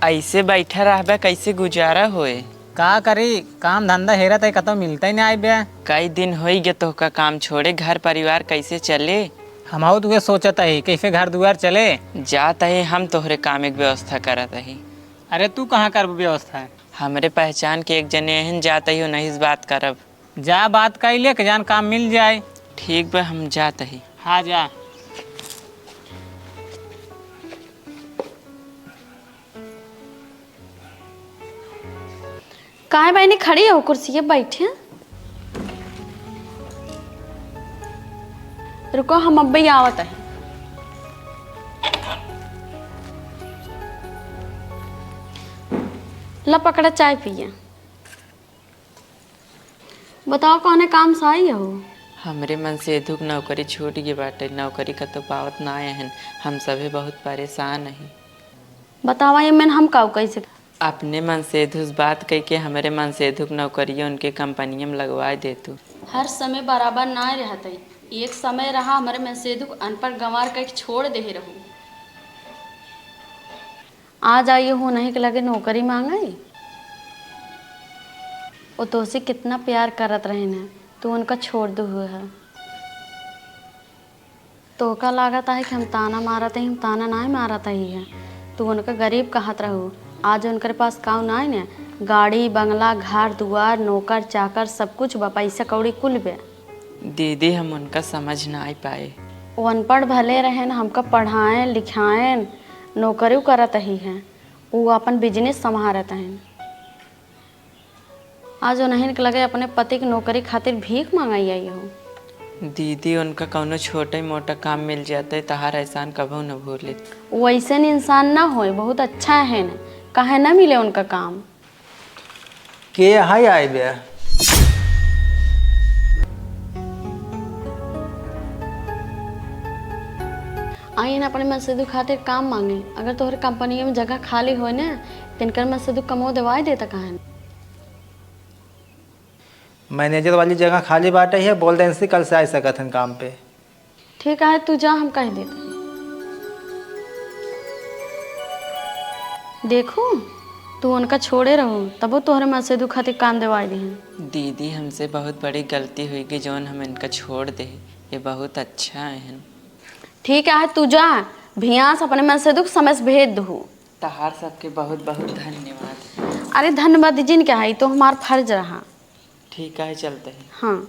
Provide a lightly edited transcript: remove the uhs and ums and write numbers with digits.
ऐसे बैठा रहबे कैसे गुजारा होए। का करी, काम धंधा हेरा तय कतो मिलता ही नहीं आई बे। कई दिन हो गए तो का काम छोड़े, घर परिवार कैसे चले। हम तुझे सोचता ही कैसे घर दुआर चले। जात है हम तोहरे काम एक व्यवस्था करत ही। अरे तू कहाँ कर व्यवस्था है? हमरे पहचान के एक जने एहन जात ही नहीं इस बात करब। जा बात कर ले जान काम मिल जाए। ठीक बा हम जात ही। हाँ जा। काहे बहनी खड़ी हो कुर्सी पे बैठे? रुको हम अब भी आवत है। ला पकड़ा चाय पिए। बताओ कौन काम से आई हो? हमरे मन से दुख नौकरी छूट गई बाटे, नौकरी का तो पावत ना आए। हम सभी बहुत परेशान हैं। बतावा ये मैंने हम काऊ कैसे? अपने मन से धुस बात कह के हमारे मन से दुख नौकरी उनके कंपनियों में लगवा दे तू। हर समय बराबर ना रहते। एक समय रहा हमारे में से दुख अनपढ़ गंवार कर छोड़ दे रहूं। आज आई हो नहीं के लगे नौकरी मांगे। वो तो से कितना प्यार करत रहे न, तू उनका छोड़ दो हुए है। तो का लागत है कि हम ताना मारते ही, हम ताना ना मारता ही है। तू उनका गरीब कहत रहू, आज उनके पास काम ना है न, गाड़ी बंगला घर दुआर नौकर चाकर सब कुछ बा, पैसा कौड़ी कुल बे। दीदी हम उनका समझ ना आ पाए। वो अनपढ़ भले रहे न, हमका पढ़ाएं लिखाएं नौकरी करत ही हैं। वो अपन बिजनेस संभालत हैं। आज उन्हें लगे अपने पति की नौकरी खातिर भीख मंगाई आई हो। दीदी उनका कौनो छोटा मोटा काम मिल जाता है तहार एहसान कभू न भूले। वैसे इंसान ना होए, बहुत अच्छा है न, काहे ना मिले उनका काम। के हाय आए बे? आई न अपने मजदूर खातिर काम मांगे। अगर तोहरे कंपनी में जगह खाली हो न, तिनकर मजदूर कमो दवाई देता काहे। मैनेजर वाली जगह खाली बाटे है, बोल दें से कल से आ सकत हन काम पे। ठीक है तू जा, हम कह देते। देखो तू उनका छोड़े रहो तब वो तोहरे मजदूर खातिर काम दवाई दी। दीदी हमसे बहुत बड़ी गलती हुई कि जौन हम इनका छोड़ दे। ये बहुत अच्छा है। ठीक है तू जा, भियास अपने मन से दुख समझ भेज दू। तहार सबके बहुत बहुत धन्यवाद। अरे धन्यवाद जिन क्या है, तो हमारा फर्ज रहा। ठीक है चलते हैं। हाँ।